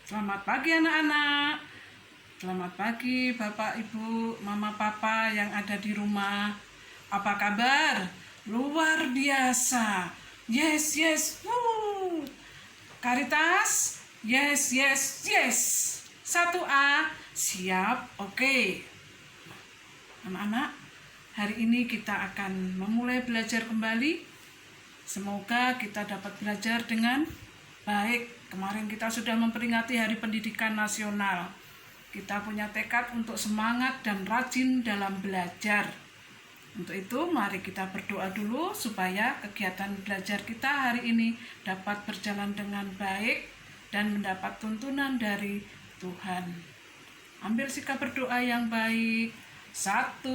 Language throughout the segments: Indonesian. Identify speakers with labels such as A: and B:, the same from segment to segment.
A: Selamat pagi anak-anak. Selamat pagi Bapak, Ibu, Mama, Papa yang ada di rumah. Apa kabar? Luar biasa. Yes, yes. Woo. Karitas? Yes, yes, yes. 1A. Siap? Oke. Anak-anak, hari ini kita akan memulai belajar kembali. Semoga kita dapat belajar dengan baik. Kemarin kita sudah memperingati Hari Pendidikan Nasional. Kita punya tekad untuk semangat dan rajin dalam belajar. Untuk itu, mari kita berdoa dulu supaya kegiatan belajar kita hari ini dapat berjalan dengan baik dan mendapat tuntunan dari Tuhan. Ambil sikap berdoa yang baik. 1,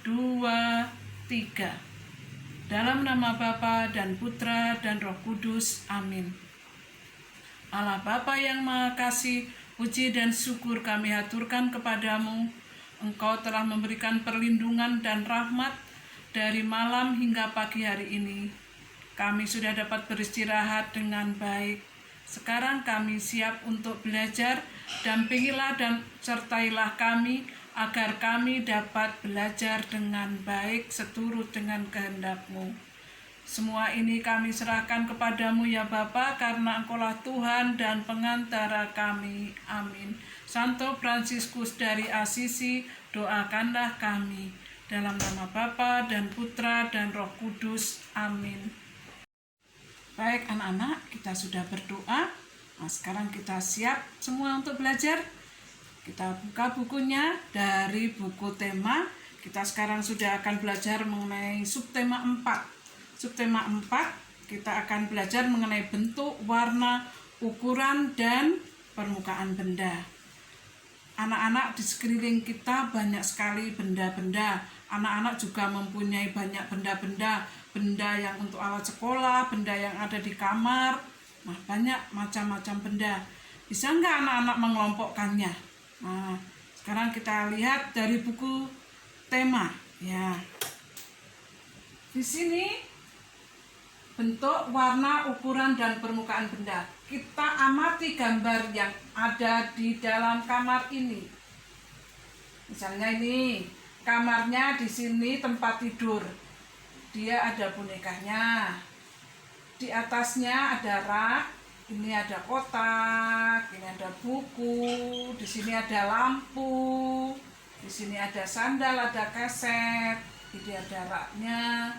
A: 2, 3. Dalam nama Bapa dan Putra dan Roh Kudus. Amin. Allah Bapa yang Maha Kasih, puji dan syukur kami haturkan kepadamu. Engkau telah memberikan perlindungan dan rahmat dari malam hingga pagi hari ini. Kami sudah dapat beristirahat dengan baik. Sekarang kami siap untuk belajar. Dampingilah dan sertailah kami agar kami dapat belajar dengan baik seturut dengan kehendak-Mu. Semua ini kami serahkan kepadamu ya Bapa, karena Engkaulah Tuhan dan pengantara kami. Amin. Santo Fransiskus dari Asisi, doakanlah kami. Dalam nama Bapa dan Putra dan Roh Kudus. Amin. Baik anak-anak, kita sudah berdoa. Nah, sekarang kita siap semua untuk belajar. Kita buka bukunya dari buku tema. Kita sekarang sudah akan belajar mengenai subtema 4. Subtema 4, kita akan belajar mengenai bentuk, warna, ukuran, dan permukaan benda. Anak-anak di sekeliling kita banyak sekali benda-benda. Anak-anak juga mempunyai banyak benda-benda. Benda yang untuk alat sekolah, benda yang ada di kamar. Nah, banyak macam-macam benda. Bisa nggak anak-anak mengelompokkannya? Nah, sekarang kita lihat dari buku tema. Ya, di sini bentuk, warna, ukuran, dan permukaan benda. Kita amati gambar yang ada di dalam kamar ini. Misalnya ini, kamarnya di sini tempat tidur. Dia ada bonekanya. Di atasnya ada rak, ini ada kotak, ini ada buku, di sini ada lampu, di sini ada sandal, ada kaset, ini ada raknya.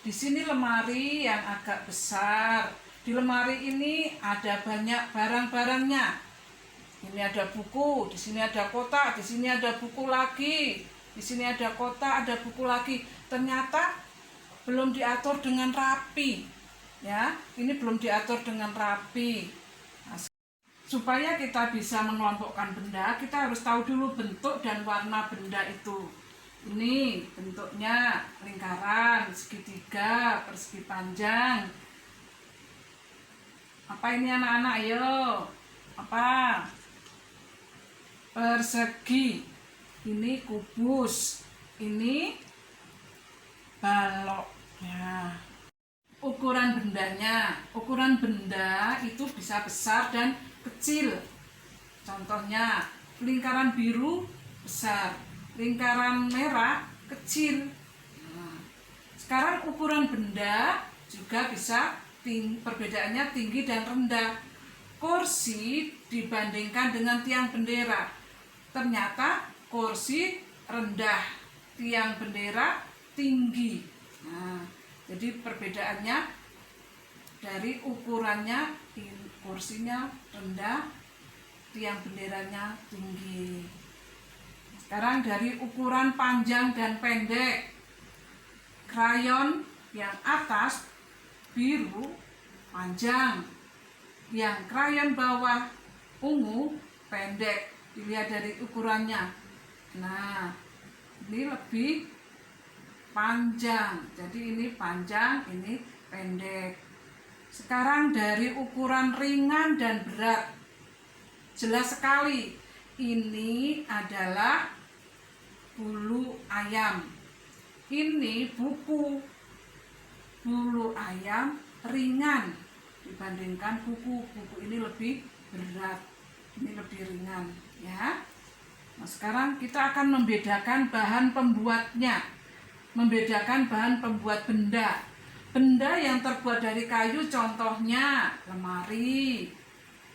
A: Di sini lemari yang agak besar. Di lemari ini ada banyak barang-barangnya. Ini ada buku, di sini ada kotak, di sini ada buku lagi. Di sini ada kotak, ada buku lagi. Ternyata belum diatur dengan rapi. Ya, ini belum diatur dengan rapi. Nah, supaya kita bisa mengelompokkan benda, kita harus tahu dulu bentuk dan warna benda itu. Ini bentuknya lingkaran, segitiga, persegi panjang. Apa ini anak-anak? Ayo. Apa? Persegi. Ini kubus. Ini balok. Ya. Ukuran bendanya. Ukuran benda itu bisa besar dan kecil. Contohnya, lingkaran biru besar. Lingkaran merah kecil. Nah, sekarang ukuran benda juga bisa perbedaannya tinggi dan rendah. Kursi dibandingkan dengan tiang bendera, ternyata kursi rendah, tiang bendera tinggi. Nah, jadi perbedaannya dari ukurannya, kursinya rendah, tiang benderanya tinggi. Sekarang dari ukuran panjang dan pendek. Krayon yang atas biru panjang, yang krayon bawah ungu pendek. Dilihat dari ukurannya. Nah, ini lebih panjang. Jadi ini panjang, ini pendek. Sekarang dari ukuran ringan dan berat. Jelas sekali. Ini adalah bulu ayam. Ini buku. Bulu ayam ringan dibandingkan buku. Buku ini lebih berat. Ini lebih ringan ya. Nah, sekarang kita akan membedakan bahan pembuatnya. Membedakan bahan pembuat benda. Benda yang terbuat dari kayu contohnya lemari,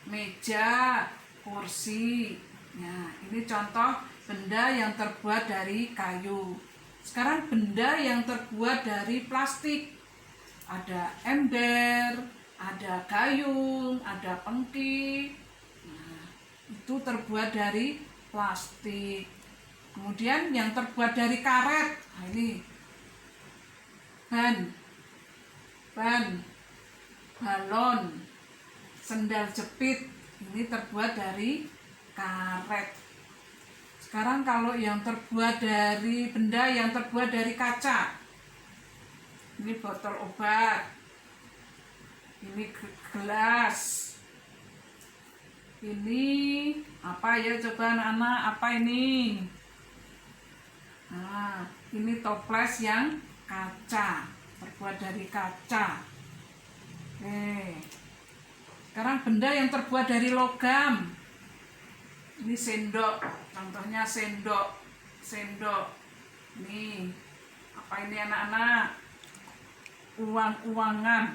A: meja, kursi. Nah, ini contoh benda yang terbuat dari kayu. Sekarang benda yang terbuat dari plastik. Ada ember, ada gayung, ada pengki. Nah, itu terbuat dari plastik. Kemudian yang terbuat dari karet. Nah, ini ban, balon, sendal jepit. Ini terbuat dari karet. Sekarang kalau yang terbuat dari benda yang terbuat dari kaca. Ini botol obat. Ini gelas. Ini apa ya, coba anak-anak, apa ini? Nah, ini toples yang kaca, terbuat dari kaca. Oke. Sekarang benda yang terbuat dari logam. Ini sendok, contohnya sendok. Ini apa ini anak-anak? Uang-uangan.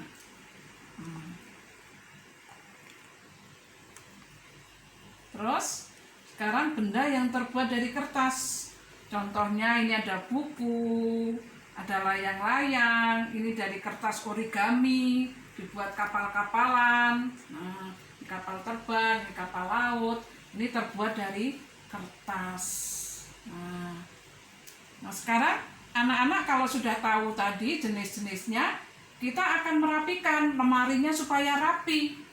A: Terus sekarang benda yang terbuat dari kertas. Contohnya ini ada buku, ada layang-layang, ini dari kertas origami, dibuat kapal-kapalan. Nah, kapal terbang, ini kapal laut, ini terbuat dari kertas. Nah, sekarang anak-anak kalau sudah tahu tadi jenis-jenisnya, kita akan merapikan lemarinya supaya rapi.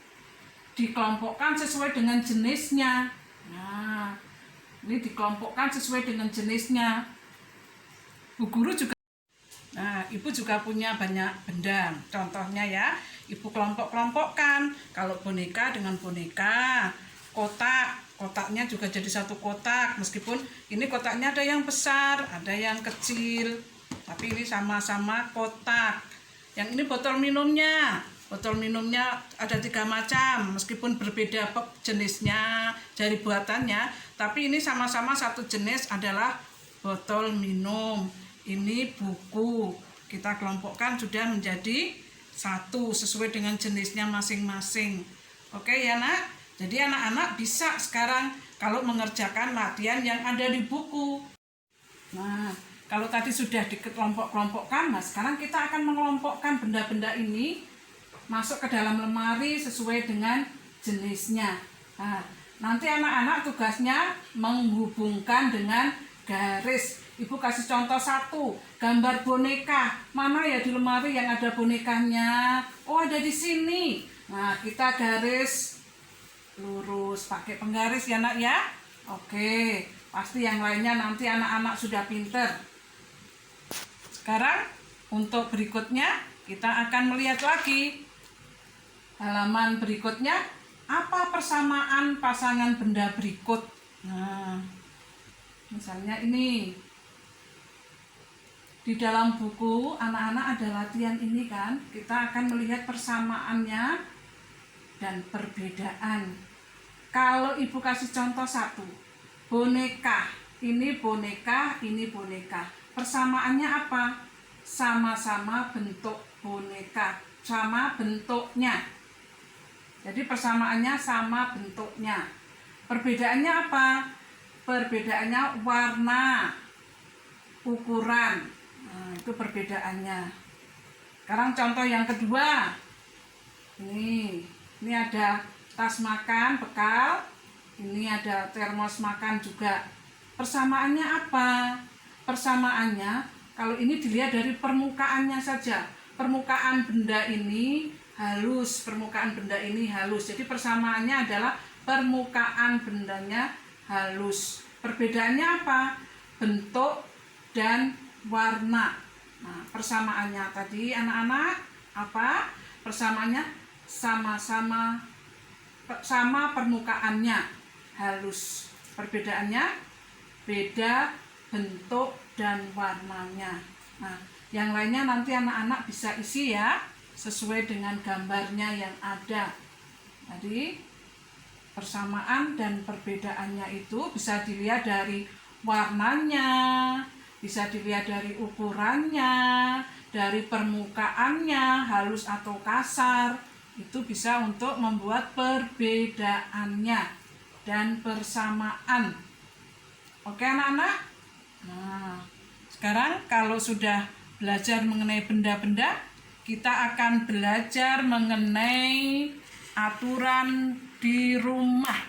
A: Dikelompokkan sesuai dengan jenisnya. Nah, ini dikelompokkan sesuai dengan jenisnya. Bu guru juga. Nah, ibu juga punya banyak benda. Contohnya ya, ibu kelompok-kelompokkan. Kalau boneka dengan boneka, kotaknya juga jadi satu kotak. Meskipun ini kotaknya ada yang besar, ada yang kecil, tapi ini sama-sama kotak. Yang ini botol minumnya. Botol minumnya ada 3 macam, meskipun berbeda jenisnya, dari buatannya, tapi ini sama-sama satu jenis adalah botol minum. Ini buku, kita kelompokkan sudah menjadi satu sesuai dengan jenisnya masing-masing. Oke ya nak? Jadi anak-anak bisa sekarang kalau mengerjakan latihan yang ada di buku. Nah, kalau tadi sudah dikelompok-kelompokkan, nah sekarang kita akan mengelompokkan benda-benda ini masuk ke dalam lemari sesuai dengan jenisnya. Nah, nanti anak-anak tugasnya menghubungkan dengan garis. Ibu kasih contoh satu, gambar boneka. Mana ya di lemari yang ada bonekanya? Oh, ada di sini. Nah, kita garis lurus pakai penggaris ya nak ya. Oke, pasti yang lainnya nanti anak-anak sudah pinter. Sekarang untuk berikutnya kita akan melihat lagi. Halaman berikutnya, apa persamaan pasangan benda berikut? Nah, misalnya ini. Di dalam buku anak-anak ada latihan ini kan. Kita akan melihat persamaannya dan perbedaan. Kalau ibu kasih contoh satu, boneka. Ini boneka, ini boneka. Persamaannya apa? Sama-sama bentuk boneka, sama bentuknya. Jadi persamaannya sama bentuknya. Perbedaannya apa? Perbedaannya warna, ukuran. Nah, itu perbedaannya. Sekarang contoh yang kedua. Ini ada tas makan, bekal. Ini ada termos makan juga. Persamaannya apa? Persamaannya kalau ini dilihat dari permukaannya saja. Permukaan benda ini halus, permukaan benda ini halus. Jadi persamaannya adalah permukaan bendanya halus. Perbedaannya apa? Bentuk dan warna. Nah, persamaannya tadi anak-anak apa? Persamaannya sama permukaannya halus. Perbedaannya beda bentuk dan warnanya. Nah, yang lainnya nanti anak-anak bisa isi ya, sesuai dengan gambarnya yang ada. Tadi Persamaan dan perbedaannya itu bisa dilihat dari warnanya, bisa dilihat dari ukurannya, dari permukaannya, halus atau kasar. Itu bisa untuk membuat perbedaannya dan persamaan. Oke anak-anak? Nah, sekarang kalau sudah belajar mengenai benda-benda, kita akan belajar mengenai aturan di rumah.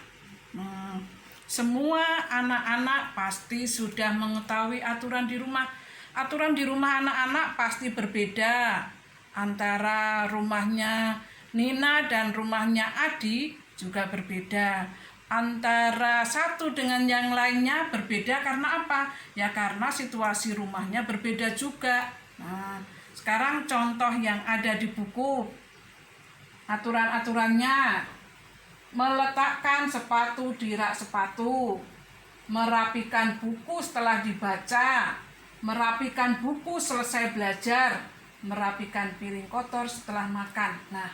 A: Semua anak-anak pasti sudah mengetahui aturan di rumah. Aturan di rumah anak-anak pasti berbeda antara rumahnya Nina dan rumahnya Adi juga berbeda. Antara satu dengan yang lainnya berbeda karena apa? Ya karena situasi rumahnya berbeda juga. Nah, sekarang contoh yang ada di buku. Aturan-aturannya: meletakkan sepatu di rak sepatu, merapikan buku setelah dibaca, merapikan buku selesai belajar, merapikan piring kotor setelah makan. Nah,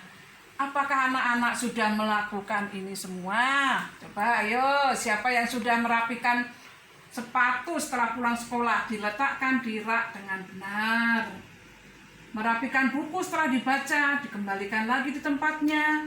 A: apakah anak-anak sudah melakukan ini semua? Coba ayo, siapa yang sudah merapikan sepatu setelah pulang sekolah, diletakkan di rak dengan benar. Merapikan buku setelah dibaca, dikembalikan lagi di tempatnya.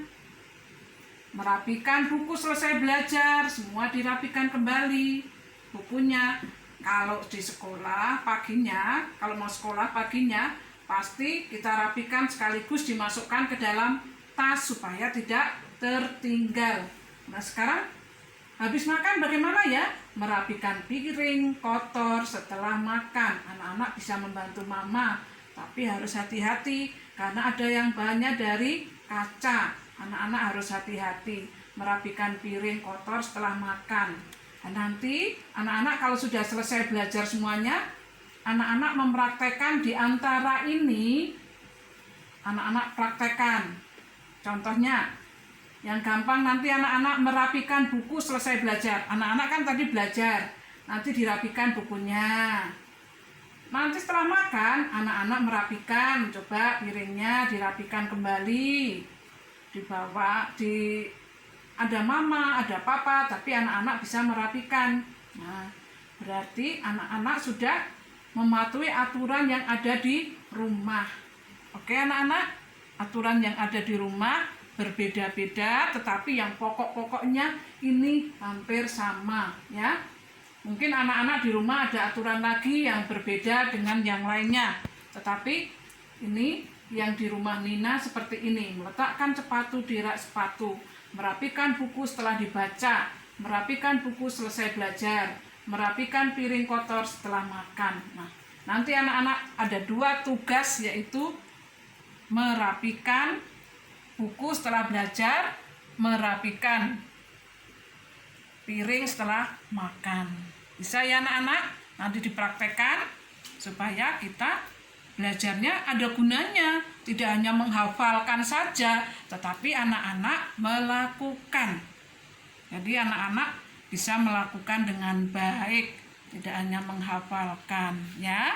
A: Merapikan buku selesai belajar, semua dirapikan kembali bukunya. Kalau di sekolah paginya, kalau mau sekolah paginya, pasti kita rapikan sekaligus dimasukkan ke dalam tas supaya tidak tertinggal. Nah sekarang habis makan bagaimana ya? Merapikan piring kotor setelah makan. Anak-anak bisa membantu mama, tapi harus hati-hati karena ada yang bahannya dari kaca. Anak-anak harus hati-hati merapikan piring kotor setelah makan. Dan nanti anak-anak kalau sudah selesai belajar semuanya, anak-anak mempraktekkan di antara ini. Anak-anak praktekkan. Contohnya, yang gampang nanti anak-anak merapikan buku selesai belajar. Anak-anak kan tadi belajar, nanti dirapikan bukunya. Nanti setelah makan, anak-anak merapikan, coba piringnya dirapikan kembali. Dibawa, ada mama, ada papa, tapi anak-anak bisa merapikan. Nah, berarti anak-anak sudah mematuhi aturan yang ada di rumah. Oke anak-anak, aturan yang ada di rumah berbeda-beda, tetapi yang pokok-pokoknya ini hampir sama ya. Mungkin anak-anak di rumah ada aturan lagi yang berbeda dengan yang lainnya, tetapi ini yang di rumah Nina seperti ini: meletakkan sepatu di rak sepatu, merapikan buku setelah dibaca, merapikan buku selesai belajar, merapikan piring kotor setelah makan. Nah, nanti anak-anak ada 2 tugas, yaitu merapikan buku setelah belajar, merapikan piring setelah makan. Bisa ya anak-anak? Nanti dipraktekkan supaya kita belajarnya ada gunanya, tidak hanya menghafalkan saja, tetapi anak-anak melakukan. Jadi anak-anak bisa melakukan dengan baik, tidak hanya menghafalkan ya.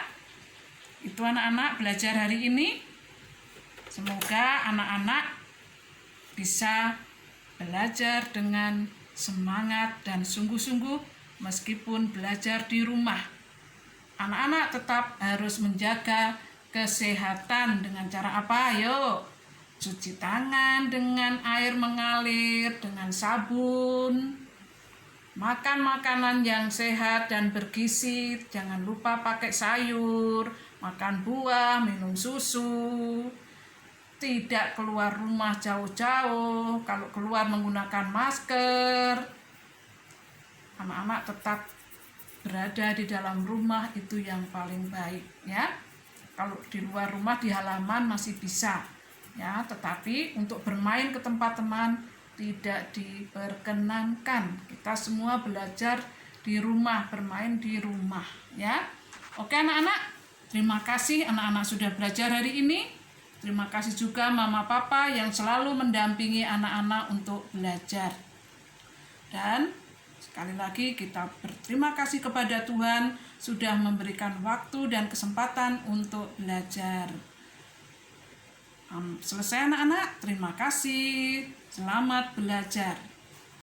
A: Itu anak-anak belajar hari ini. Semoga anak-anak bisa belajar dengan semangat dan sungguh-sungguh meskipun belajar di rumah. Anak-anak tetap harus menjaga kesehatan dengan cara apa? Ayo, cuci tangan dengan air mengalir, dengan sabun. Makan makanan yang sehat dan bergizi, jangan lupa pakai sayur, makan buah, minum susu. Tidak keluar rumah jauh-jauh, kalau keluar menggunakan masker. Anak-anak tetap berada di dalam rumah, itu yang paling baik ya. Kalau di luar rumah di halaman masih bisa ya, tetapi untuk bermain ke tempat teman tidak diperkenankan. Kita semua belajar di rumah, bermain di rumah ya. Oke anak-anak, terima kasih anak-anak sudah belajar hari ini. Terima kasih juga mama papa yang selalu mendampingi anak-anak untuk belajar. Dan sekali lagi kita berterima kasih kepada Tuhan sudah memberikan waktu dan kesempatan untuk belajar. Selesai anak-anak, terima kasih. Selamat belajar.